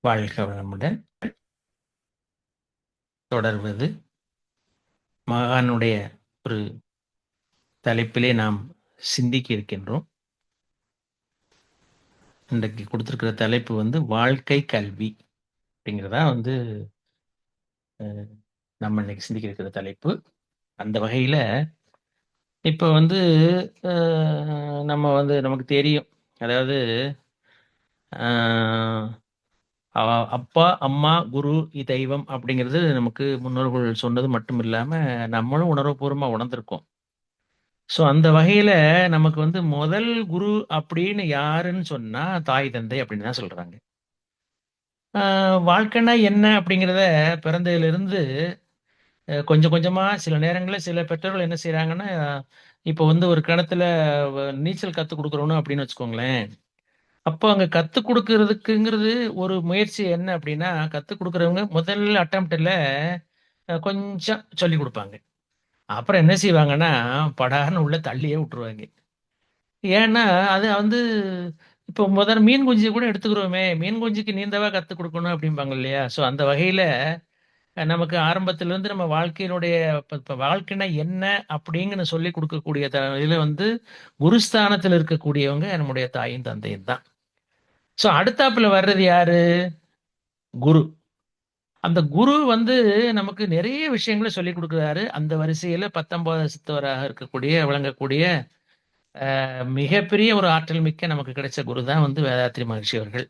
வாழ்க வளமுடன். தொடர்வது மகானுடைய ஒரு தலைப்பிலே நாம் சிந்திக்க இருக்கின்றோம். இன்றைக்கு கொடுத்திருக்கிற தலைப்பு வாழ்க்கை கல்வி அப்படிங்கிறதா நம்ம இன்னைக்கு சிந்திக்க இருக்கிற தலைப்பு. அந்த வகையில இப்ப நம்ம நமக்கு தெரியும். அதாவது அஹ், அப்பா, அம்மா, குரு, தெய்வம் அப்படிங்கிறது நமக்கு முன்னோர்கள் சொன்னது மட்டும் இல்லாம நம்மளும் உணர்வுபூர்வமா உணர்ந்திருக்கோம். ஸோ அந்த வகையில நமக்கு முதல் குரு அப்படின்னு யாருன்னு சொன்னா, தாய், தந்தை அப்படின்னு தான் சொல்றாங்க. வாழ்க்கைன்னா என்ன அப்படிங்கிறத பிறந்ததிலிருந்து கொஞ்சம் கொஞ்சமா சில நேரங்கள்ல சில பெற்றோர்கள் என்ன செய்றாங்கன்னா, இப்போ ஒரு கிணத்துல நீச்சல் கத்துக் குடுக்குறோம்னு அப்படின்னு வச்சுக்கோங்களேன். அப்போ அங்க கத்துக் குடுக்குறதுக்குங்கிறது ஒரு முயற்சி என்ன அப்படின்னா, கத்துக் குடுக்குறவங்க முதல் அட்டெம்ப்ட்ல கொஞ்சம் சொல்லிக் குடுப்பாங்க. அப்புறம் என்ன செய்வாங்கன்னா, படார்ன்னு உள்ள தள்ளியே விட்டுருவாங்க. ஏன்னா, அது இப்போ மீன் குஞ்சு கூட எடுத்துக்கிறோமே, மீன் குஞ்சுக்கு நீந்தவா கத்துக் குடுக்கணும் அப்படிம்பாங்க இல்லையா? ஸோ அந்த வகையில நமக்கு ஆரம்பத்திலிருந்து நம்ம வாழ்க்கையினுடைய இப்ப இப்ப வாழ்க்கைன்னா என்ன அப்படிங்கன்னு சொல்லிக் குடுக்கக்கூடிய இதுல குருஸ்தானத்துல இருக்கக்கூடியவங்க நம்முடைய தாயும், தந்தையும் தான். ஸோ அடுத்தாப்புல வர்றது யாரு? குரு. அந்த குரு நமக்கு நிறைய விஷயங்கள சொல்லிக் குடுக்குறாரு. அந்த வரிசையில 19 சித்தவராக இருக்கக்கூடிய விளங்கக்கூடிய மிகப்பெரிய ஒரு ஆற்றல் மிக்க நமக்கு கிடைச்ச குரு தான் வேதாத்ரி மகரிஷி அவர்கள்.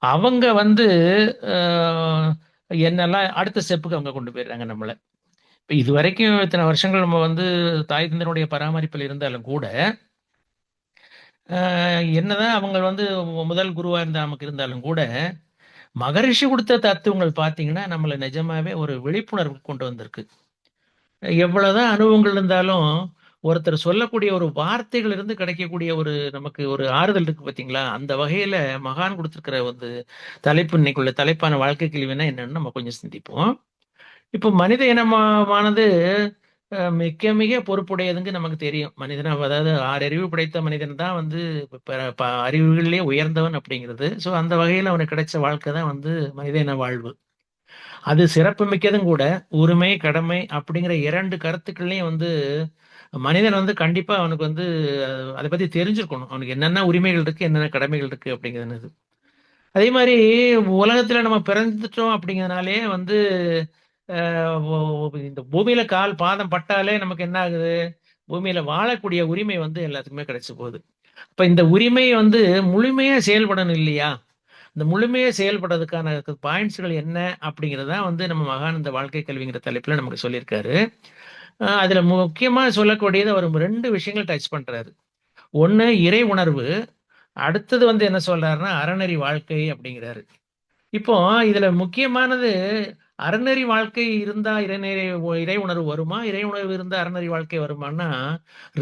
அவங்க அ என்னெல்லாம் அடுத்த ஸ்டெப்புக்கு அவங்க கொண்டு போயிடுறாங்க நம்மள. இப்ப இதுவரைக்கும் இத்தனை வருஷங்கள் நம்ம தாய் தந்தையருடைய பராமரிப்பில் இருந்தாலும் கூட, என்னதான் அவங்க முதல் குருவா இருந்தா நமக்கு இருந்தாலும் கூட, மகரிஷி குடுத்த தத்துவங்கள் பார்த்தீங்கன்னா, நம்மள நிஜமாவே ஒரு விழிப்புணர்வுக்கு கொண்டு வந்திருக்கு. எவ்வளவுதான் அனுபவங்கள் இருந்தாலும், ஒருத்தர் சொல்லக்கூடிய ஒரு வார்த்தைகள் இருந்து கிடைக்கக்கூடிய நமக்கு ஒரு ஆறுதல் இருக்கு பார்த்தீங்களா? அந்த வகையில மகான் குடுத்திருக்கிற தலைப்பு இன்னைக்குள்ள தலைப்பான வாழ்க்கை கேள்வினா என்னன்னு நம்ம கொஞ்சம் சிந்திப்போம். இப்போ மனித இனமானது மிக மிக பொறுப்புடையதுங்க நமக்கு தெரியும். மனிதனா அதாவது 6 அறிவு படைத்த மனிதன் தான் அறிவுகளிலே உயர்ந்தவன் அப்படிங்கிறது. ஸோ அந்த வகையில அவனுக்கு கிடைச்ச வாழ்க்கை தான் மனித இன வாழ்வு. அது சிறப்பு மிக்கதும் கூட. உரிமை, கடமை அப்படிங்கிற 2 கருத்துக்கள்லயும் மனிதன் கண்டிப்பா அவனுக்கு அத பத்தி தெரிஞ்சிருக்கணும். அவனுக்கு என்னென்ன உரிமைகள் இருக்கு, என்னென்ன கடமைகள் இருக்கு அப்படிங்கிறது. அதே மாரி உலகத்துல நம்ம பிறந்துட்டோம் அப்படிங்கிறதுனாலே அ ஒ இந்த பூமியில கால் பாதம் பட்டாலே நமக்கு என்ன ஆகுது? பூமியில வாழக்கூடிய உரிமை எல்லாத்துக்குமே கிடைச்சு போகுது. அப்ப இந்த உரிமை முழுமையா செயல்படணும் இல்லையா? இந்த முழுமையா செயல்படுறதுக்கான பாயிண்ட்ஸ்கள் என்ன அப்படிங்கிறது தான் நம்ம மகான் இந்த வாழ்க்கை கல்விங்கிற தலைப்புல நமக்கு சொல்லியிருக்காரு. அதுல முக்கியமா சொல்லக்கூடியது அவர் 2 விஷயங்கள் டச் பண்றாரு. ஒண்ணு இறை உணர்வு. அடுத்தது என்ன சொல்றாருன்னா, அறநெறி வாழ்க்கை அப்படிங்கிறாரு. இப்போ இதுல முக்கியமானது அறநெறி வாழ்க்கை இருந்தா இறை உணர்வு வருமா? இறை உணர்வு இருந்தா அறநெறி வாழ்க்கை வருமான்னா,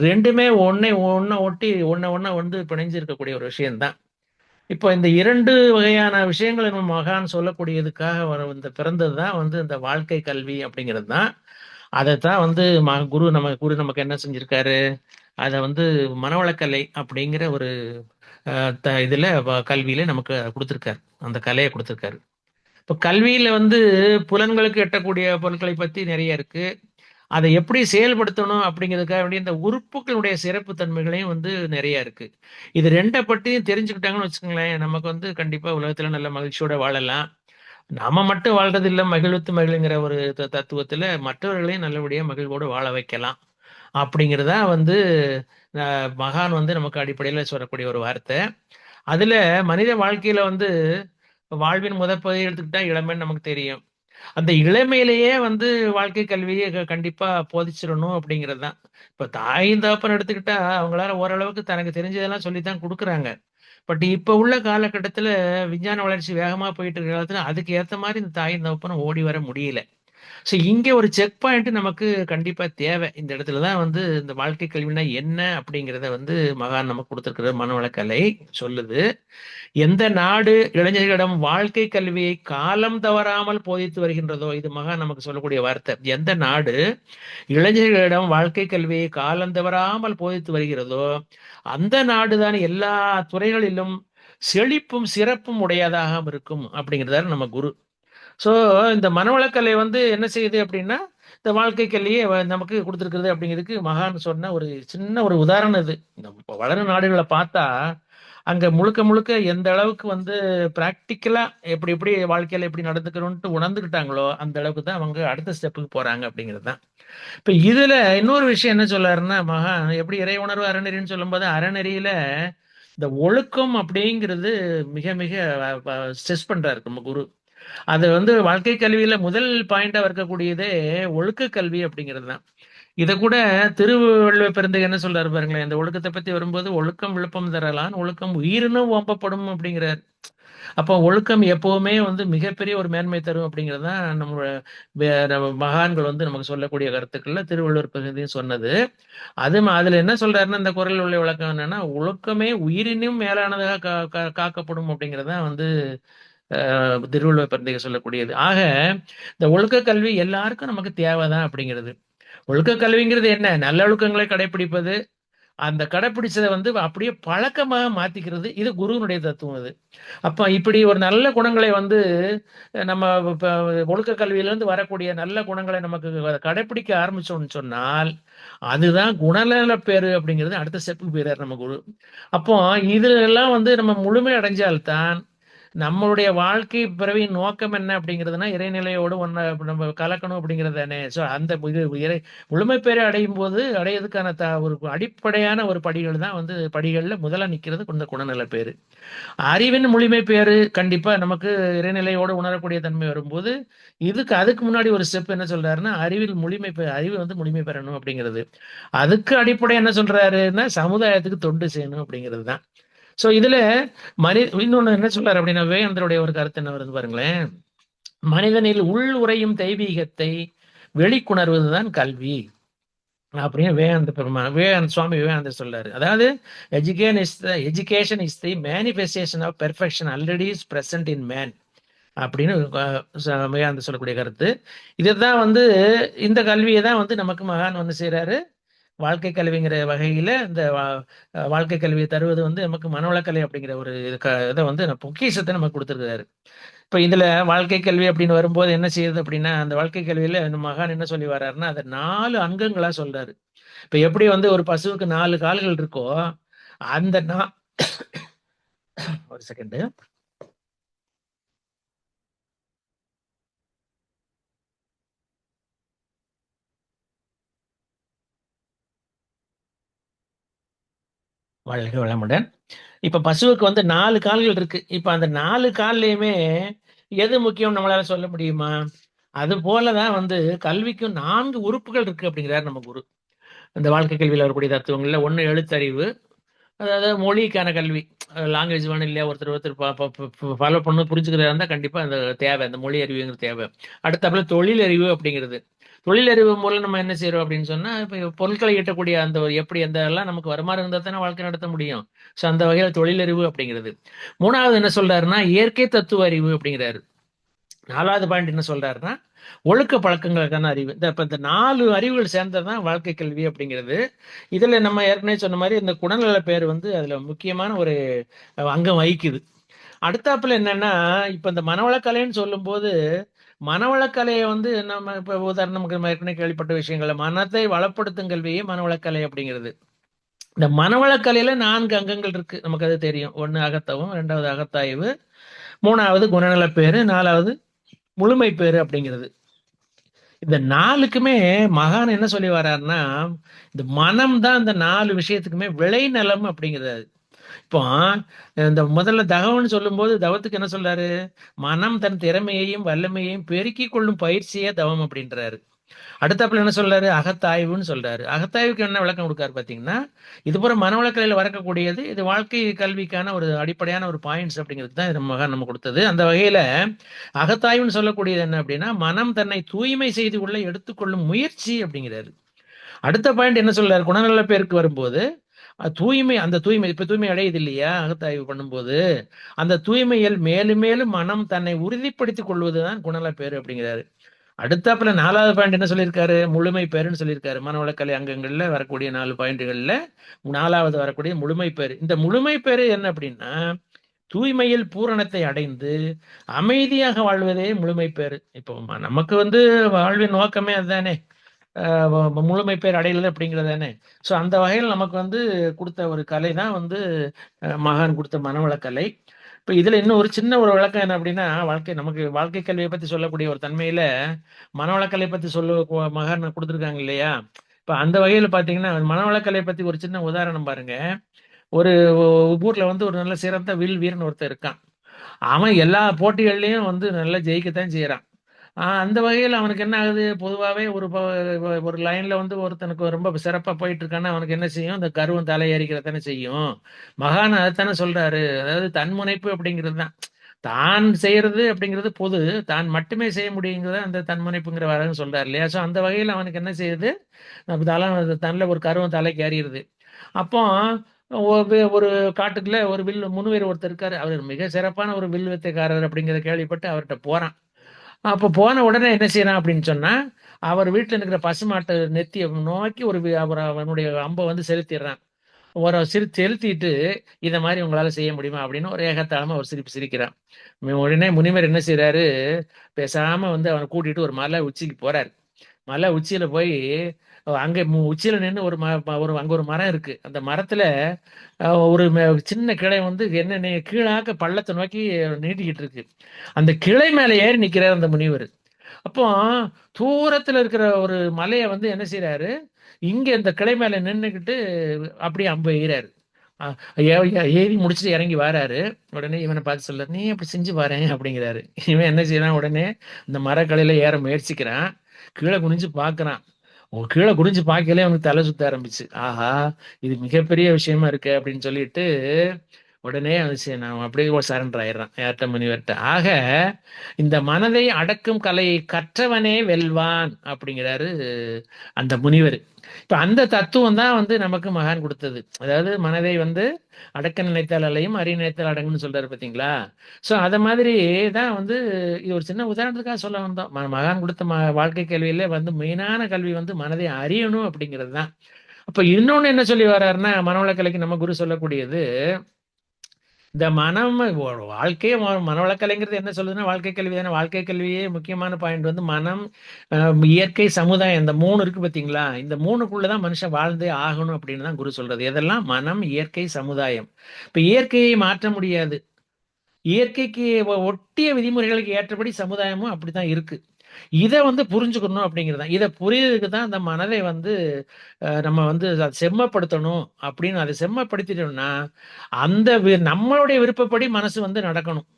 2மே ஒண்ண ஒட்டி ஒண்ண பிணைஞ்சு இருக்கக்கூடிய ஒரு விஷயம் தான். இப்போ இந்த 2 வகையான விஷயங்கள நம்ம மகான் சொல்லக்கூடியதுக்காக பிறந்தது தான் இந்த வாழ்க்கை கல்வி அப்படிங்கிறது தான். அதத்தான் குரு நமக்கு என்ன செஞ்சிருக்காரு? அத மனவளக்கலை அப்படிங்கிற ஒரு அ த இதுல கல்வியில நமக்கு குடுத்திருக்காரு. அந்த கலைய குடுத்திருக்காரு. இப்ப கல்வியில புலன்களுக்கு எட்டக்கூடிய பொருட்களை பத்தி நெறைய இருக்கு. அதை எப்படி செயல்படுத்தணும் அப்படிங்கிறதுக்காக வேண்டிய இந்த உறுப்புகளுடைய சிறப்பு தன்மைகளையும் நெறைய இருக்கு. இது 2 பத்தியும் தெரிஞ்சுக்கிட்டாங்கன்னு வச்சுக்கோங்களேன், நமக்கு கண்டிப்பா உலகத்துல நல்ல மகிழ்ச்சியோட வாழலாம். நாம மட்டும் வாழ்றது இல்ல, மகிழ்வித்து மகிழுங்கிற ஒரு தத்துவத்துல மற்றவர்களையும் நல்லபடியா மகிழ்வோடு வாழ வைக்கலாம். அப்படிங்கிறது தான் மகான் நமக்கு அடிப்படையில சொல்லக்கூடிய ஒரு வார்த்தை. அதுல மனித வாழ்க்கையில வாழ்வின் முதற்பகுதியை எடுத்துக்கிட்டா இளமைன்னு நமக்கு தெரியும். அந்த இளமையிலேயே வாழ்க்கை கல்வியை கண்டிப்பா போதிச்சிடணும் அப்படிங்கிறது தான். இப்ப தாயும் தகப்பன் எடுத்துக்கிட்டா அவங்களால ஓரளவுக்கு தனக்கு தெரிஞ்சதெல்லாம் சொல்லித்தான் குடுக்குறாங்க. பட் இப்ப உள்ள காலகட்டத்துல விஞ்ஞான வளர்ச்சி வேகமா போயிட்டு இருக்கிற காலத்துல அதுக்கு ஏத்த மாதிரி இந்த தாயும் தகப்பனும் ஓடி வர முடியல. ஸோ இங்க ஒரு செக் பாயிண்ட் நமக்கு கண்டிப்பா தேவை. இந்த இடத்துல தான் இந்த வாழ்க்கை கல்வினா என்ன அப்படிங்கிறத மகான் நமக்கு குடுத்திருக்கிற மனவளக்கலை சொல்லுது. எந்த நாடு இளைஞர்களிடம் வாழ்க்கை கல்வியை காலம் தவறாமல் போதித்து வருகின்றதோ, இது மகான் நமக்கு சொல்லக்கூடிய வார்த்தை. எந்த நாடு இளைஞர்களிடம் வாழ்க்கை கல்வியை காலம் தவறாமல் போதித்து வருகிறதோ, அந்த நாடுதான் எல்லா துறைகளிலும் செழிப்பும் சிறப்பும் உடையதாக இருக்கும் அப்படிங்கிறதாரு நம்ம குரு. ஸோ இந்த மனவளக்கலை வந்து என்ன செய்யுது அப்படின்னா, இந்த வாழ்க்கை கல்வியே நமக்கு குடுத்துருக்குது அப்படிங்கிறதுக்கு மகான் சொன்ன ஒரு சின்ன ஒரு உதாரணம் இது. இந்த வளரும் நாடுகள பார்த்தா, அங்க முழுக்க முழுக்க எந்த அளவுக்கு வந்து பிராக்டிகலா எப்படி எப்படி வாழ்க்கையில எப்படி நடந்துக்கணும்ன்ட்டு உணர்ந்துக்கிட்டாங்களோ, அந்த அளவுக்கு தான் அவங்க அடுத்த ஸ்டெப்புக்கு போறாங்க அப்படிங்கிறது தான். இப்ப இதுல இன்னொரு விஷயம் என்ன சொல்லாருன்னா, மகான் எப்படி இறை உணர்வு அறநெறின்னு சொல்லும்போது, அறநெறியில இந்த ஒழுக்கம் அப்படிங்கிறது மிக மிக ஸ்ட்ரெஸ் பண்றாரு நம்ம குரு. அது வந்து வாழ்க்கை கல்வியில முதல் பாயிண்டா இருக்கக்கூடியதே ஒழுக்க கல்வி அப்படிங்கிறது தான். இத கூட திருவள்ளுவர் பெருந்தகை என்ன சொல்றாரு பாருங்களேன், இந்த ஒழுக்கத்தை பத்தி வரும்போது, "ஒழுக்கம் விழுப்பம் தரலான், ஒழுக்கம் உயிரினும் ஓம்பப்படும்" அப்படிங்கிறார். அப்போ ஒழுக்கம் எப்பவுமே வந்து மிகப்பெரிய ஒரு மேன்மை தரும் அப்படிங்கிறது தான் நம்மளோட நம்ம மகான்கள் வந்து நமக்கு சொல்லக்கூடிய கருத்துக்கள்ல திருவள்ளுவர் பெருந்தகையும் சொன்னது. அதுல என்ன சொல்றாருன்னா, இந்த குறள் உள்ள விளக்கம் என்னன்னா, "ஒழுக்கமே உயிரினும் மேலானதாக காக்கப்படும்" அப்படிங்கிறது தான் வந்து திருவள்ளுவர் பெருந்தகை சொல்லக்கூடியது. ஆக இந்த ஒழுக்க கல்வி எல்லாருக்கும் நமக்கு தேவைதான் அப்படிங்கிறது. ஒழுக்க கல்விங்கிறது என்ன? நல்லொழுக்கங்களை கடைப்பிடிப்பது. அந்த கடைப்பிடிச்சத வந்து அப்படியே பழக்கமா மாத்திக்கிறது. இது குருவினுடைய தத்துவம் இது. அப்ப இப்படி ஒரு நல்ல குணங்களை வந்து நம்ம இப்ப ஒழுக்க கல்வியிலிருந்து வரக்கூடிய நல்ல குணங்களை நமக்கு கடைப்பிடிக்க ஆரம்பிச்சோம்னு சொன்னால், அதுதான் குணநலப்பேறு அப்படிங்கிறது அடுத்த ஸ்டெப்புக்கு போயிறாரு நம்ம குரு. அப்போ இதுலெல்லாம் வந்து நம்ம முழுமை அடைஞ்சால் தான் நம்மளுடைய வாழ்க்கை பிறவியின் நோக்கம் என்ன அப்படிங்கிறதுனா, இறைநிலையோடு ஒண்ணா நம்ம கலக்கணும் அப்படிங்கிறது தானே. ஸோ அந்த இது இறை முழுமை பெற அடையும் போது அடையதுக்கான ஒரு அடிப்படையான ஒரு படிகள் தான் வந்து படிகள்ல முதல்ல நிக்கிறது இந்த குணநல பேரு. அறிவின் முழுமை பேறு கண்டிப்பா நமக்கு இறைநிலையோடு உணரக்கூடிய தன்மை வரும்போது, அதுக்கு முன்னாடி ஒரு ஸ்டெப் என்ன சொல்றாருன்னா, அறிவு வந்து முழுமை பெறணும் அப்படிங்கிறது. அதுக்கு அடிப்படை என்ன சொல்றாருன்னா, சமுதாயத்துக்கு தொண்டு செய்யணும் அப்படிங்கிறது தான். சோ இதுல இன்னொன்னு என்ன சொல்றாரு அப்படின்னா, விவேகானந்தருடைய ஒரு கருத்து என்ன வருது பாருங்களேன். மனிதனில் உள் உறையும் தெய்வீகத்தை வெளிக்கொணர்வதுதான் கல்வி அப்படின்னு விவேகானந்த சுவாமி விவேகானந்தர் சொல்றாரு. அதாவது education is the manifestation of perfection already is present in man அப்படின்னு விவேகானந்தர் சொல்லக்கூடிய கருத்து. இதுதான் வந்து இந்த கல்வியை தான் வந்து நமக்கு மகான் வந்து செய்யறாரு. வாழ்க்கை கல்விங்கிற வகையில இந்த வாழ்க்கை கல்வியை தருவது வந்து நமக்கு மனவளக்கலை அப்படிங்கிற ஒரு இதை வந்து பொக்கிஷத்தை நமக்கு கொடுத்துருக்காரு. இப்ப இதுல வாழ்க்கை கல்வி அப்படின்னு வரும்போது என்ன செய்யுது அப்படின்னா, அந்த வாழ்க்கை கல்வியில இந்த மகான் என்ன சொல்லி வர்றாருன்னா, அதை 4 அங்கங்களா சொல்றாரு. இப்ப எப்படி வந்து ஒரு பசுவுக்கு 4 கால்கள் இருக்கோ, அந்த ஒரு செகண்ட் வாழ்க வளமுடன். இப்ப பசுவுக்கு வந்து 4 கால்கள் இருக்கு. இப்ப அந்த 4 கால்லயுமே எது முக்கியம் நம்மளால சொல்ல முடியுமா? அது போலதான் வந்து கல்விக்கும் 4 உறுப்புகள் இருக்கு அப்படிங்கிறார் நம்ம குரு. இந்த வாழ்க்கை கல்வியில வரக்கூடிய தத்துவங்கள்ல ஒண்ணு எழுத்தறிவு. அதாவது மொழிக்கான கல்வி. லாங்குவேஜ் வேணும் இல்லையா? ஒருத்தர் ஒருத்தர் ஃபாலோ பண்ணணும் புரிஞ்சுக்கிறதா இருந்தா கண்டிப்பா அந்த தேவை. அந்த மொழி அறிவுங்கிறது தேவை. அடுத்தாப்புல தொழில் அறிவு அப்படிங்கிறது. தொழில் அறிவு மூலம் நம்ம என்ன செய்றோம் அப்படின்னு சொன்னா, இப்ப பொருட்களை ஈட்டக்கூடிய அந்த எப்படி அந்த எல்லாம் நமக்கு வருமானம் இருந்தா தானே வாழ்க்கை நடத்த முடியும். ஸோ அந்த வகையில தொழில் அறிவு அப்படிங்கிறது. 3வது என்ன சொல்றாருன்னா, இயற்கை தத்துவ அறிவு அப்படிங்கிறாரு. 4வது பாயிண்ட் என்ன சொல்றாருன்னா, ஒழுக்க பழக்கங்களுக்கான அறிவு. இந்த 4 அறிவுகள் சேர்ந்தது தான் வாழ்க்கை கல்வி அப்படிங்கிறது. இதுல நம்ம ஏற்கனவே சொன்ன மாரி இந்த குணநல பேர் வந்து அதுல முக்கியமான ஒரு அங்கம் வகிக்குது. அடுத்தாப்புல என்னன்னா, இப்ப இந்த மனவளக்கலைன்னு சொல்லும்போது, மனவளக்கலைய வந்து நம்ம இப்ப உதாரணத்துக்கு நம்ம ஏற்கனவே கேள்விப்பட்ட விஷயங்கள்ல, மனத்தை வளப்படுத்தும் கல்வியே மனவளக்கலை அப்படிங்கிறது. இந்த மனவளக்கலையில 4 அங்கங்கள் இருக்கு. நமக்கு அது தெரியும். 1 அகத்தவம், 2வது அகத்தாய்வு, 3வது குணநலப்பேறு, 4வது முழுமை பேறு அப்படிங்கிறது. இந்த 4க்குமே மகான் என்ன சொல்லி வர்றாருன்னா, இந்த மனம் தான் இந்த 4 விஷயத்துக்குமே விளைநிலம் அப்படிங்கிறாரு. இப்போ இந்த முதல்ல தகவல்னு சொல்லும்போது தவத்துக்கு என்ன சொல்றாரு? மனம் தன் திறமையையும் வல்லமையையும் பெருக்கிக் கொள்ளும் பயிற்சியே தவம் அப்படின்றாரு. அடுத்தாப்புல என்ன சொல்றாரு? அகத்தாய்வுன்னு சொல்றாரு. அகத்தாய்வுக்கு என்ன விளக்கம் கொடுக்காரு பார்த்தீங்கன்னா, இது பூரா மனவளக்கலையில வரக்கூடியது. இது வாழ்க்கை கல்விக்கான ஒரு அடிப்படையான ஒரு பாயிண்ட்ஸ் அப்படிங்கிறது தான் இது மகான் நம்ம கொடுத்தது. அந்த வகையில அகத்தாய்வுன்னு சொல்லக்கூடியது என்ன அப்படின்னா, மனம் தன்னை தூய்மை செய்து கொள்ள எடுத்துக்கொள்ளும் முயற்சி அப்படிங்கிறாரு. அடுத்த பாயிண்ட் என்ன சொல்றாரு? குணநல பேருக்கு வரும்போது, அந்த தூய்மை இப்ப தூய்மை அடையுது இல்லையா? அகத்தாய்வு பண்ணும்போது, அந்த தூய்மையில் மேலும் மேலும் மனம் தன்னை உறுதிப்படுத்திக் கொள்வதுதான் குணநல பேறு அப்படிங்கிறாரு. அடுத்தாப்புல 4வது பாயிண்ட் என்ன சொல்லியிருக்காரு? முழுமை பேறுன்னு சொல்லியிருக்காரு. மனவளக்கலை அங்கங்கள்ல வரக்கூடிய 4 பாயிண்ட்கள்ல 4வது வரக்கூடிய முழுமை பேறு. இந்த முழுமை பேறு என்ன அப்படின்னா, தூய்மையில் பூரணத்தை அடைந்து அமைதியாக வாழ்வதே முழுமை பேறு. இப்போ நமக்கு வந்து வாழ்வின் நோக்கமே அதுதானே. முழுமை பேர் அடையல அப்படிங்கிறது தானே. ஸோ அந்த வகையில் நமக்கு வந்து கொடுத்த ஒரு கலை தான் வந்து மகான் கொடுத்த மனவளக்கலை. இப்போ இதுல இன்னும் ஒரு சின்ன ஒரு விளக்கம் என்ன அப்படின்னா, நமக்கு வாழ்க்கை கல்வியை பத்தி சொல்லக்கூடிய ஒரு தன்மையில மனவளக்கலை பத்தி மகான் கொடுத்துருக்காங்க இல்லையா. இப்ப அந்த வகையில பாத்தீங்கன்னா மனவளக்கலை பத்தி ஒரு சின்ன உதாரணம் பாருங்க. ஒரு ஊர்ல வந்து ஒரு நல்ல சிறந்த வில் வீரன் ஒருத்தன் இருக்கான். அவன் எல்லா போட்டிகள்லயும் வந்து நல்லா ஜெயிக்கத்தான் செய்யறான். அந்த வகையில அவனுக்கு என்ன ஆகுது, பொதுவாவே ஒரு லைன்ல வந்து ஒருத்தனுக்கு ரொம்ப சிறப்பா போயிட்டு இருக்கான்னா அவனுக்கு என்ன செய்யும், இந்த கர்வம் தலை ஏறிக்கிறதானே செய்யும். மகான் அதைத்தானே சொல்றாரு. அதாவது தன்முனைப்பு அப்படிங்கிறது தான். தான் செய்யறது அப்படிங்கிறது பொது, தான் மட்டுமே செய்ய முடியுங்கிறத அந்த தன்முனைப்புங்கிற வரன்னு சொல்றாரு இல்லையா. ஸோ அந்த வகையில் அவனுக்கு என்ன செய்யுது, தன்னில் ஒரு கர்வம் தலைக்கு ஏறிடுது. அப்போ ஒரு காட்டுக்குள்ள ஒரு முனிவர் ஒருத்தர் இருக்காரு. அவர் மிக சிறப்பான ஒரு வில் வித்தைக்காரர் அப்படிங்கிறத கேள்விப்பட்டு அவர்கிட்ட போறான். அப்ப போன உடனே என்ன செய்யறான் அப்படின்னு சொன்னா, அவர் வீட்டுல இருக்கிற பசுமாட்டை நெத்திய நோக்கி அவனுடைய அம்பை வந்து செலுத்திடுறான். ஒரு செலுத்திட்டு, இத மாதிரி உங்களால செய்ய முடியுமா அப்படின்னு ஒரு ஏகத்தாளமா ஒரு சிரிப்பு சிரிக்கிறான். உடனே முனிவர் என்ன செய்யறாரு, பேசாம வந்து அவனை கூட்டிட்டு ஒரு மலை உச்சிக்கு போறாரு. மலை உச்சியில போய் அங்க உச்சியில நின்று அங்க ஒரு மரம் இருக்கு. அந்த மரத்துல ஒரு சின்ன கிளை வந்து என்ன கீழாக்க பள்ளத்தை நோக்கி நீட்டிக்கிட்டு இருக்கு. அந்த கிளை மேல ஏறி நிக்கிறார் அந்த முனிவர். அப்போ தூரத்துல இருக்கிற ஒரு மலைய வந்து என்ன செய்யறாரு, இங்க இந்த கிளை மேல நின்னுக்கிட்டு அப்படியே அம்பு எய்கிறாரு. ஏறி முடிச்சுட்டு இறங்கி வராரு. உடனே இவனை பார்த்து சொல்ல, நீ அப்படி செஞ்சு பாரேன் அப்படிங்கிறாரு. இவன் என்ன செய்யறான், உடனே இந்த மரக்கலையில ஏற முயற்சிக்கிறான். கீழே குனிஞ்சு பார்க்கறான். கீழே குனிஞ்சு பார்க்கலே அவனுக்கு தலை சுத்த ஆரம்பிச்சு. ஆஹா, இது மிகப்பெரிய விஷயமா இருக்கு அப்படின்னு சொல்லிட்டு உடனே அது நான் அப்படியே சரண்டர் ஆயிடுறான் யார்கிட்ட, முனிவர்கிட்ட. ஆக இந்த மனதை அடக்கும் கலையை கற்றவனே வெல்வான் அப்படிங்கிறாரு அந்த முனிவர். இப்ப அந்த தத்துவம் தான் வந்து நமக்கு மகான் கொடுத்தது. அதாவது மனதை வந்து அடக்க நினைத்தால் அலையும், அறிய நினைத்தால் அடங்குன்னு சொல்றாரு பாத்தீங்களா. சோ அத மாதிரி தான் வந்து இது ஒரு சின்ன உதாரணத்துக்காக சொல்ல வந்தோம். மகான் கொடுத்த வாழ்க்கை கல்வியில வந்து மெயினான கல்வி வந்து மனதை அறியணும் அப்படிங்கிறது தான். அப்ப இன்னொன்னு என்ன சொல்லி வர்றாருன்னா, மனவளக்கலைக்கு நம்ம குரு சொல்லக்கூடியது, இந்த மனம் வாழ்க்கையே மனவளக்கலைங்கிறது என்ன சொல்லுதுன்னா வாழ்க்கை கல்வி தானே. வாழ்க்கை கல்வியே முக்கியமான பாயிண்ட் வந்து மனம், இயற்கை, சமுதாயம், இந்த மூணு இருக்கு பாத்தீங்களா. இந்த மூணுக்குள்ளதான் மனுஷன் வாழ்ந்தே ஆகணும் அப்படின்னு தான் குரு சொல்றது. எதெல்லாம் மனம், இயற்கை, சமுதாயம். இப்ப இயற்கையை மாற்ற முடியாது. இயற்கைக்கு ஒட்டிய விதிமுறைகளுக்கு ஏற்றபடி சமுதாயமும் அப்படித்தான் இருக்கு. இதை வந்து புரிஞ்சுக்கணும் அப்படிங்கிறது தான். இதை புரியறதுக்கு தான் அந்த மனதை வந்து நம்ம வந்து அதை செம்மப்படுத்தணும். அப்படின்னு அதை செம்மப்படுத்திட்டோம்னா அந்த நம்மளுடைய விருப்பப்படி மனசு வந்து நடக்கணும்.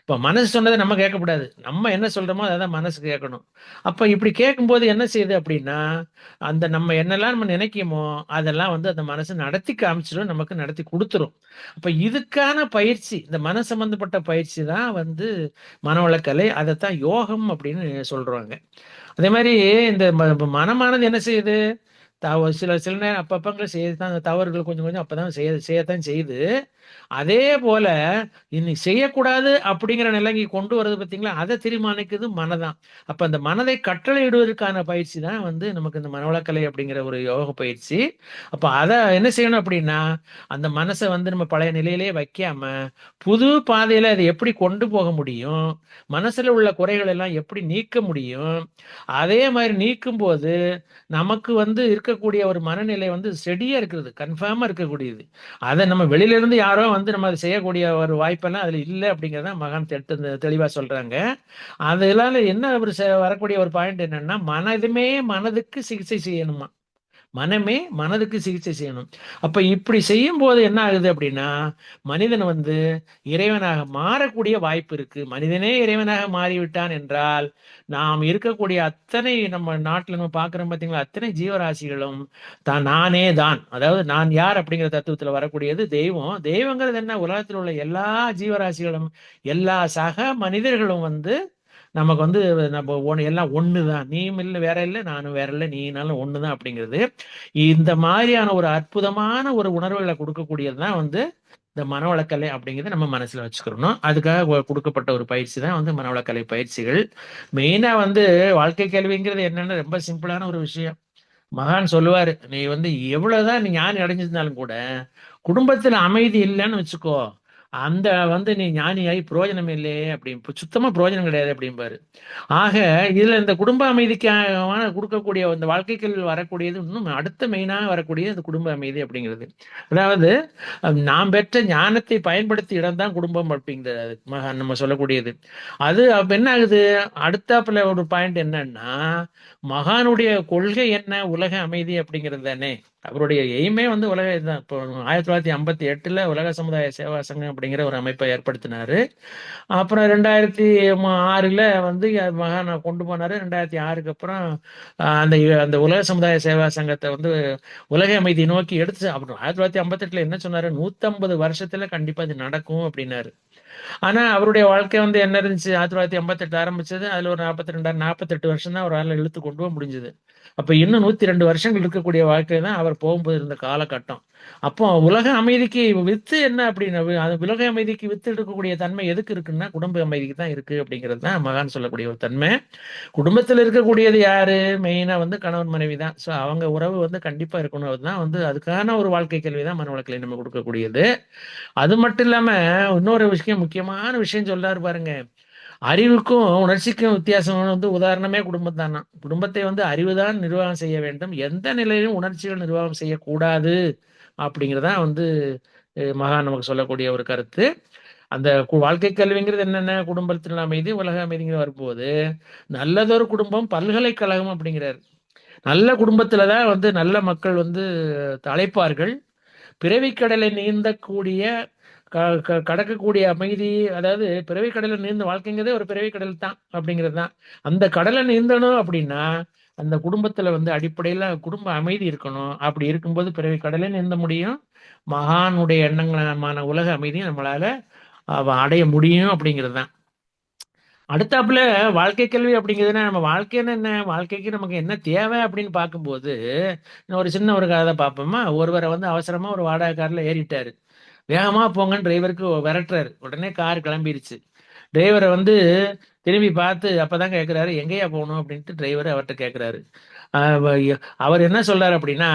இப்ப மனசு சொன்னதை நம்ம கேட்கக்கூடாது. நம்ம என்ன சொல்றோமோ அதான் மனசு கேட்கணும். அப்ப இப்படி கேட்கும்போது என்ன செய்யுது அப்படின்னா, அந்த நம்ம என்னெல்லாம் நம்ம நினைக்குமோ அதெல்லாம் வந்து அந்த மனசு நடத்தி காமிச்சிடும், நமக்கு நடத்தி கொடுத்துரும். அப்ப இதுக்கான பயிற்சி, இந்த மன சம்பந்தப்பட்ட பயிற்சி தான் வந்து மனவளக்கலை. அதைத்தான் யோகம் அப்படின்னு சொல்றாங்க. அதே மாதிரி இந்த மனமானது என்ன செய்யுது, சில சில நேரம் அப்பப்பங்க செய்யத்தான், தவறுகள் கொஞ்சம் கொஞ்சம் அப்பதான் செய்யத்தான் செய்யுது. அதே போல இன்னைக்கு செய்யக்கூடாது அப்படிங்கிற நிலைக்கு கொண்டு வர்றது பார்த்தீங்களா, அதை தீர்மானிக்குது மனதான். அப்ப அந்த மனதை கட்டளையிடுவதற்கான பயிற்சி தான் வந்து நமக்கு இந்த மனவளக்கலை அப்படிங்கிற ஒரு யோக பயிற்சி. அப்ப அதை என்ன செய்யணும் அப்படின்னா, அந்த மனசை வந்து நம்ம பழைய நிலையிலே வைக்காம புது பாதையில அதை எப்படி கொண்டு போக முடியும், மனசுல உள்ள குறைகள் எல்லாம் எப்படி நீக்க முடியும், அதே மாதிரி நீக்கும் போது நமக்கு வந்து இருக்கக்கூடிய ஒரு மனநிலை வந்து செடியா இருக்கிறது, கன்ஃபார்மா இருக்கக்கூடியது. அதை நம்ம வெளியில இருந்து யாரோ வந்து நம்ம அதை செய்யக்கூடிய ஒரு வாய்ப்பெல்லாம் அதுல இல்லை அப்படிங்கிறத மகான் தெளிவா சொல்றாங்க. அதனால என்ன ஒரு வரக்கூடிய ஒரு பாயிண்ட் என்னன்னா, மனதுமே மனதுக்கு சிகிச்சை செய்யணுமா. மனமே மனதுக்கு சிகிச்சை செய்யணும். அப்ப இப்படி செய்யும் போது என்ன ஆகுது அப்படின்னா, மனிதன் வந்து இறைவனாக மாறக்கூடிய வாய்ப்பு இருக்கு. மனிதனே இறைவனாக மாறிவிட்டான் என்றால், நாம் இருக்கக்கூடிய அத்தனை நம்ம நாட்டுல நம்ம பார்க்கிறோம் பார்த்தீங்களா, அத்தனை ஜீவராசிகளும் நானே தான். அதாவது நான் யார் அப்படிங்கிற தத்துவத்துல வரக்கூடியது தெய்வம். தெய்வங்கிறது என்ன, உலகத்தில் உள்ள எல்லா ஜீவராசிகளும் எல்லா சக மனிதர்களும் வந்து நமக்கு வந்து நம்ம எல்லாம் ஒண்ணுதான். நீயும் இல்லை வேற இல்லை, நானும் வேற இல்லை, நீனாலும் ஒண்ணுதான் அப்படிங்கிறது. இந்த மாதிரியான ஒரு அற்புதமான ஒரு உணர்வுகளை கொடுக்கக்கூடியது தான் வந்து இந்த மனவளக்கலை அப்படிங்கிறத நம்ம மனசுல வச்சுக்கிறணும். அதுக்காக கொடுக்கப்பட்ட ஒரு பயிற்சி தான் வந்து மனவளக்கலை பயிற்சிகள். மெயினா வந்து வாழ்க்கை கல்விங்கிறது என்னன்னு ரொம்ப சிம்பிளான ஒரு விஷயம். மகான் சொல்லுவாரு, நீ வந்து எவ்வளவுதான் நீ ஞானி அடைஞ்சிருந்தாலும் கூட குடும்பத்துல அமைதி இல்லைன்னு வச்சுக்கோ, அந்த வந்து நீ ஞானியாகி பிரயோஜனம் இல்லையே அப்படின்னு, சுத்தமா பிரயோஜனம் கிடையாது அப்படிம்பாரு. ஆக இதுல இந்த குடும்ப அமைதிக்கான கொடுக்கக்கூடிய இந்த வாழ்க்கைகள் வரக்கூடியது இன்னும் அடுத்த மெயினா வரக்கூடியது இந்த குடும்ப அமைதி அப்படிங்கிறது. அதாவது நாம் பெற்ற ஞானத்தை பயன்படுத்தி இடம்தான் குடும்பம் அப்படிங்கிறது நம்ம சொல்லக்கூடியது. அது அப்ப என்ன ஆகுது, அடுத்தாப்புல ஒரு பாயிண்ட் என்னன்னா, மகானுடைய கொள்கை என்ன, உலக அமைதி அப்படிங்கிறது தானே. அவருடைய எய்மே வந்து உலக இதுதான். இப்போ 1958 உலக சமுதாய சேவா சங்கம் அப்படிங்கிற ஒரு அமைப்பை ஏற்படுத்தினாரு. அப்புறம் 2006 வந்து மகானை கொண்டு போனாரு. 2006 அப்புறம் அந்த அந்த உலக சமுதாய சேவா சங்கத்தை வந்து உலக அமைதி நோக்கி எடுத்து, அப்புறம் 1958 என்ன சொன்னாரு, 150 வருஷத்துல கண்டிப்பா இது நடக்கும் அப்படின்னாரு. ஆனா அவருடைய வாழ்க்கை வந்து என்ன இருந்துச்சு, 1958 ஆரம்பிச்சது, அதுல ஒரு 48 வருஷம் தான் அவரால் இழுத்து கொண்டு போக முடிஞ்சது. அப்ப இன்னும் 102 வருஷங்கள் இருக்கக்கூடிய வாழ்க்கை தான் அவர் போகும்போது இருந்த காலகட்டம். அப்போ உலக அமைதிக்கு வித்து என்ன அப்படின்னு, அது உலக அமைதிக்கு வித்து இருக்கக்கூடிய தன்மை எதுக்கு இருக்குன்னா குடும்ப அமைதிக்கு தான் இருக்கு அப்படிங்கிறது தான் மகான் சொல்லக்கூடிய ஒரு தன்மை. குடும்பத்தில் இருக்கக்கூடியது யாரு, மெயினா வந்து கணவன் மனைவி தான். ஸோ அவங்க உறவு வந்து கண்டிப்பா இருக்கணும். அதுதான் வந்து அதுக்கான ஒரு வாழ்க்கை கேள்வி தான் மனவளக்கலை நம்ம கொடுக்கக்கூடியது. அது மட்டும் இல்லாம இன்னொரு விஷயம், முக்கியமான விஷயம் சொல்றாரு பாருங்க. அறிவுக்கும் உணர்ச்சிக்கும் வித்தியாசம் வந்து உதாரணமே குடும்பம் தானா. குடும்பத்தை வந்து அறிவுதான் நிர்வாகம் செய்ய வேண்டும், எந்த நிலையிலும் உணர்ச்சிகள் நிர்வாகம் செய்யக்கூடாது அப்படிங்கிறதா வந்து மகான் நமக்கு சொல்லக்கூடிய ஒரு கருத்து. அந்த வாழ்க்கை கல்விங்கிறது என்னென்ன, குடும்பத்தின் அமைதி உலக அமைதிங்கிற வரும்போது நல்லதொரு குடும்பம் பல்கலைக்கழகம் அப்படிங்கிறாரு. நல்ல குடும்பத்துல தான் வந்து நல்ல மக்கள் வந்து தலைப்பார்கள். பிறவிக்கடலை நீந்தக்கூடிய கடக்கக்கூடிய அமைதி, அதாவது பிறவிக்கடலை நீந்த வாழ்க்கைங்கிறதே ஒரு பிறவிக்கடல் தான் அப்படிங்கிறது தான். அந்த கடலை நீந்தணும் அப்படின்னா அந்த குடும்பத்துல வந்து அடிப்படையில குடும்ப அமைதி இருக்கணும். அப்படி இருக்கும்போது பிறவிக்கடலை நீந்த முடியும், மகானுடைய எண்ணங்களான உலக அமைதியும் நம்மளால அடைய முடியும் அப்படிங்கிறது தான். அடுத்தாப்புல வாழ்க்கை கல்வி அப்படிங்கிறதுனா, நம்ம வாழ்க்கைன்னு என்ன, வாழ்க்கைக்கு நமக்கு என்ன தேவை அப்படின்னு பார்க்கும்போது, நான் ஒரு சின்ன ஒரு கதை பார்ப்போமா. ஒருவரை வந்து அவசரமா ஒரு வாடகை கார்ல ஏறிட்டாரு. வேகமா போங்கன்னு டிரைவருக்கு விரட்டுறாரு. உடனே கார் கிளம்பிருச்சு. டிரைவரை வந்து திரும்பி பார்த்து அப்பதான் கேட்கிறாரு, எங்கேயா போகணும் அப்படின்ட்டு டிரைவர் அவர்கிட்ட கேட்கிறாரு. அவர் என்ன சொல்றாரு அப்படின்னா,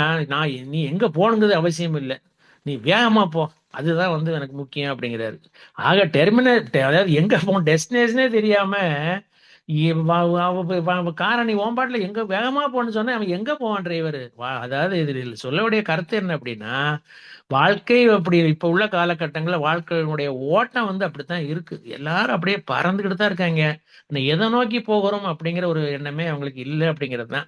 நீ எங்க போகணுங்கிறது அவசியம் இல்லை, நீ வேகமா போ, அதுதான் வந்து எனக்கு முக்கியம் அப்படிங்கிறாரு. ஆக அதாவது எங்க போகணும் டெஸ்டினேஷனே தெரியாம காரை நீ ஓம்பாட்டுல எங்க வேகமா போன்னு சொன்னா அவன் எங்க போவான் டிரைவர். அதாவது இதுல சொல்லக்கூடிய கருத்து என்ன அப்படின்னா, வாழ்க்கை அப்படி இப்ப உள்ள காலகட்டங்கள்ல வாழ்க்கையினுடைய ஓட்டம் வந்து அப்படித்தான் இருக்கு. எல்லாரும் அப்படியே பறந்துகிட்டு தான் இருக்காங்க. எதை நோக்கி போகிறோம் அப்படிங்கிற ஒரு எண்ணமே அவங்களுக்கு இல்லை அப்படிங்கிறது தான்.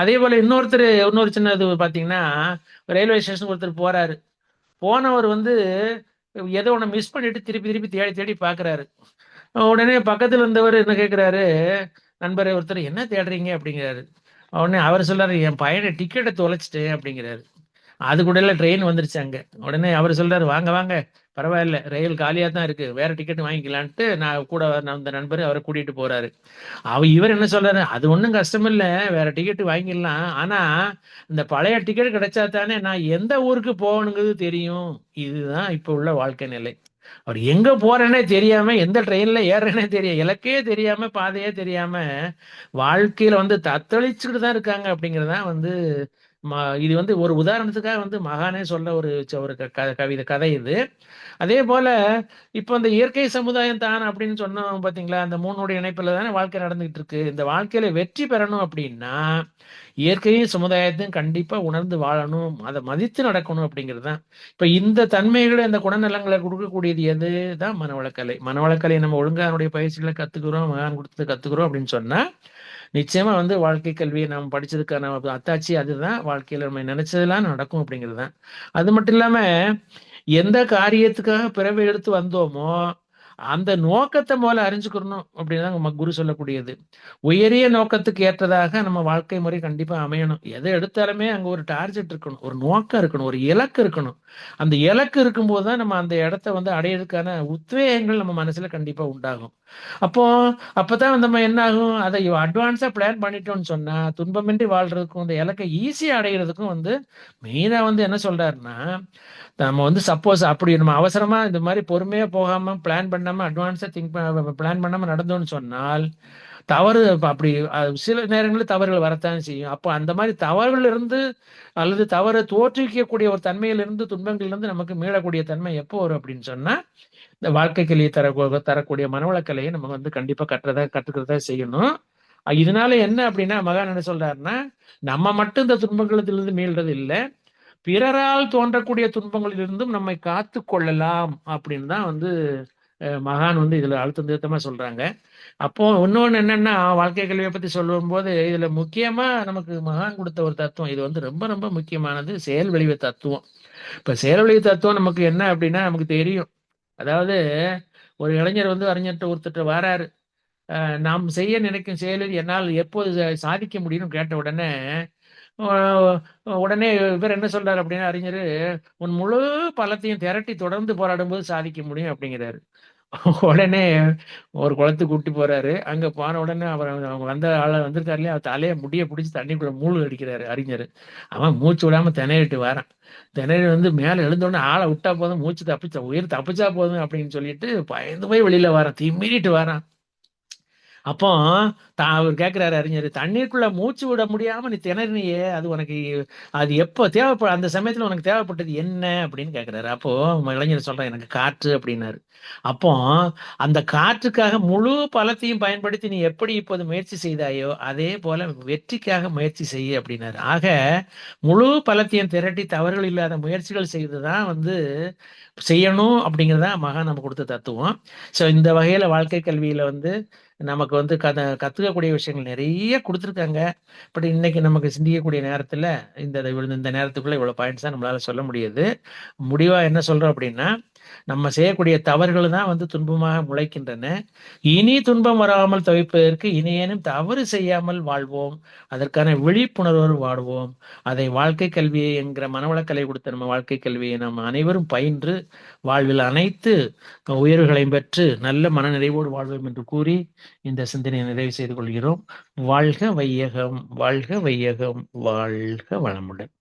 அதே போல இன்னொரு சின்ன இது பாத்தீங்கன்னா, ரயில்வே ஸ்டேஷன் ஒருத்தர் போறாரு. போனவர் வந்து ஏதோ ஒண்ணு மிஸ் பண்ணிட்டு திருப்பி திருப்பி தேடி தேடி பாக்குறாரு. உடனே பக்கத்துல இருந்தவர் என்ன கேக்குறாரு, நண்பர் ஒருத்தர், என்ன தேடுறீங்க அப்படிங்கிறாரு. உடனே அவர் சொல்றாரு, என் பையனை டிக்கெட்டை தொலைச்சிட்டேன் அப்படிங்கிறாரு. அதுக்குள்ள ட்ரெயின் வந்துருச்சு அங்க. உடனே அவர் சொல்றாரு, வாங்க வாங்க, பரவாயில்ல, ரயில் காலியா தான் இருக்கு, வேற டிக்கெட் வாங்கிக்கலான்ட்டு நான் கூட அந்த நண்பர் அவரை கூட்டிட்டு போறாரு. இவர் என்ன சொல்றாரு, அது ஒண்ணும் கஷ்டம் இல்ல, வேற டிக்கெட் வாங்கிடலாம், ஆனா இந்த பழைய டிக்கெட் கிடைச்சா தானே நான் எந்த ஊருக்கு போகணுங்கிறது தெரியும். இதுதான் இப்ப உள்ள வாழ்க்கை நிலை. அவர் எங்க போறேன்னே தெரியாம, எந்த ட்ரெயின்ல ஏறுறேனே தெரியும், இலக்கே தெரியாம, பாதையே தெரியாம வாழ்க்கையில வந்து தத்தளிச்சுக்கிட்டு தான் இருக்காங்க அப்படிங்கறதுதான் வந்து இது வந்து ஒரு உதாரணத்துக்காக வந்து மகானே சொல்ல ஒரு ஒரு கவிதை கதை இது. அதே போல இப்போ இந்த இயற்கை சமுதாயம் தான் அப்படின்னு சொன்னோம் பாத்தீங்களா, அந்த மூணுடைய இணைப்புல தானே வாழ்க்கை நடந்துகிட்டு இருக்கு. இந்த வாழ்க்கையில வெற்றி பெறணும் அப்படின்னா இயற்கையும் சமுதாயத்தையும் கண்டிப்பா உணர்ந்து வாழணும், அதை மதித்து நடக்கணும் அப்படிங்கிறது தான். இப்ப இந்த தன்மைகளை, இந்த குணநலங்களை கொடுக்கக்கூடியது எதுதான் மனவளக்கலை. மனவளக்கலை நம்ம ஒழுங்கா அதனுடைய பயிற்சிகளை கத்துக்கிறோம், மகான் கொடுத்து கத்துக்கிறோம் அப்படின்னு சொன்னா நிச்சயமா வந்து வாழ்க்கை கல்வியை நம்ம படிச்சதுக்கான அத்தாட்சி அதுதான். வாழ்க்கையில நம்ம நினைச்சதெல்லாம் நடக்கும் அப்படிங்கிறது தான். அது மட்டும் இல்லாம எந்த காரியத்துக்காக பிறவி எடுத்து வந்தோமோ அந்த நோக்கத்தை முதல்ல அறிஞ்சுக்கணும் அப்படின்னு தான் நம்ம குரு சொல்லக்கூடியது. உயரிய நோக்கத்துக்கு ஏற்றதாக நம்ம வாழ்க்கை முறை கண்டிப்பா அமையணும். எதை எடுத்தாலுமே அங்க ஒரு டார்கெட் இருக்கணும், ஒரு நோக்கம் இருக்கணும், ஒரு இலக்கு இருக்கணும். அந்த இலக்கு இருக்கும்போது தான் நம்ம அந்த இடத்த வந்து அடையிறதுக்கான உத்வேகங்கள் நம்ம மனசுல கண்டிப்பா உண்டாகும். அப்போ அப்பதான் நம்ம என்ன ஆகும், அதை அட்வான்ஸா பிளான் பண்ணிட்டோம்னு சொன்னா துன்பமின்றி வாழ்றதுக்கும் இந்த இலக்கை ஈஸியா அடைகிறதுக்கும் வந்து மெயினா வந்து என்ன சொல்றாருன்னா, நம்ம வந்து சப்போஸ் அப்படி நம்ம அவசரமா இந்த மாதிரி பொறுமையா போகாம பிளான் பண்ணாம அட்வான்ஸா பிளான் பண்ணாம நடந்தோம்னு சொன்னால் தவறு அப்படி சில நேரங்களில் தவறுகள் வரத்தான் செய்யும். அப்போ அந்த மாதிரி தவறுகள் இருந்து அல்லது தவறு தோற்றுவிக்கக்கூடிய ஒரு தன்மையிலிருந்து துன்பங்களிலிருந்து நமக்கு மீளக்கூடிய தன்மை எப்போ வரும் அப்படின்னு சொன்னா, இந்த வாழ்க்கை கல்வியை தரக்கூடிய மனவளக்கலையை நம்ம வந்து கண்டிப்பா கற்றுக்கிறதா செய்யணும். இதனால என்ன அப்படின்னா மகான் என்ன சொல்றாருன்னா, நம்ம மட்டும் இந்த துன்பங்களிலிருந்து மீள்றது இல்லை, பிறரால் தோன்றக்கூடிய துன்பங்களிலிருந்தும் நம்மை காத்து கொள்ளலாம் அப்படின்னு தான் வந்து மகான் வந்து இதுல அழுத்தம் திருத்தமா சொல்றாங்க. அப்போ இன்னொன்னு என்னன்னா, வாழ்க்கை கல்வியை பத்தி சொல்லும்போது இதுல முக்கியமா நமக்கு மகான் கொடுத்த ஒரு தத்துவம், இது வந்து ரொம்ப ரொம்ப முக்கியமானது, செயல் விளைவு தத்துவம். இப்ப செயல் விளைவு தத்துவம் நமக்கு என்ன அப்படின்னா நமக்கு தெரியும். அதாவது ஒரு இளைஞர் வந்து அறிஞர்கிட்ட ஒருத்தர் வராரு. நாம் செய்ய நினைக்கும் செயலில் என்னால் எப்போது சாதிக்க முடியும்னு கேட்ட உடனே அஹ், உடனே இவர் என்ன சொல்றாரு அப்படின்னா, அறிஞர், உன் முழு பலத்தையும் திரட்டி தொடர்ந்து போராடும் போது சாதிக்க முடியும் அப்படிங்கிறாரு. உடனே ஒரு குளத்துக்கு கூட்டி போறாரு. அங்க போன உடனே அவர் அவங்க வந்த ஆள வந்திருக்காரு இல்லையா, அவர் தலைய முடிய பிடிச்சி தண்ணிக்குள்ள மூழ்க அடிக்கிறாரு அறிஞர். அவன் மூச்சு விடாம திணறிட்டு வரான். திணறி வந்து மேல எழுந்த உடனே ஆளை விட்டா போதும், மூச்சு தப்பிச்சா உயிர் தப்பிச்சா போதும் அப்படின்னு சொல்லிட்டு பயந்து போய் வெளியில வரான், திமிரிட்டு வரான். அப்போ அவர் கேட்கிறாரு அறிஞர், தண்ணீருக்குள்ள மூச்சு விட முடியாம நீ திணறினியே, அது உனக்கு அது எப்போ அந்த சமயத்துல உனக்கு தேவைப்பட்டது என்ன அப்படின்னு கேட்கிறாரு. அப்போ இளைஞர் சொல்றேன், எனக்கு காற்று அப்படின்னாரு. அப்போ அந்த காற்றுக்காக முழு பலத்தையும் பயன்படுத்தி நீ எப்படி இப்போது முயற்சி செய்தாயோ அதே போல வெற்றிக்காக முயற்சி செய்ய அப்படின்னாரு. ஆக முழு பலத்தையும் திரட்டி தவறுகள் இல்லாத முயற்சிகள் செய்துதான் வந்து செய்யணும் அப்படிங்கிறதா மகான் நம்ம கொடுத்த தத்துவம். ஸோ இந்த வகையில வாழ்க்கை கல்வியில வந்து நமக்கு வந்து கத்துக்கக்கூடிய விஷயங்கள் நிறைய கொடுத்துருக்காங்க. பட் இன்னைக்கு நமக்கு சிந்திக்கக்கூடிய நேரத்துல இந்த நேரத்துக்குள்ள இவ்வளவு பாயிண்ட்ஸ் தான் நம்மளால சொல்ல முடியுது. முடிவா என்ன சொல்றோம் அப்படின்னா, நம்ம செய்யக்கூடிய தவறுகள் தான் வந்து துன்பமாக முளைக்கின்றன. இனி துன்பம் வராமல் தவிர்ப்பதற்கு இனியேனும் தவறு செய்யாமல் வாழ்வோம், அதற்கான விழிப்புணர்வோடு வாழ்வோம். அதை வாழ்க்கை கல்வியை என்கிற மனவளக்கலை கொடுத்த நம்ம வாழ்க்கை கல்வியை நம்ம அனைவரும் பயின்று வாழ்வில் அனைத்து உயர்வுகளையும் பெற்று நல்ல மனநிறைவோடு வாழ்வோம் என்று கூறி இந்த சிந்தனையை நிறைவு செய்து கொள்கிறோம். வாழ்க வையகம், வாழ்க வையகம், வாழ்க வளமுடன்.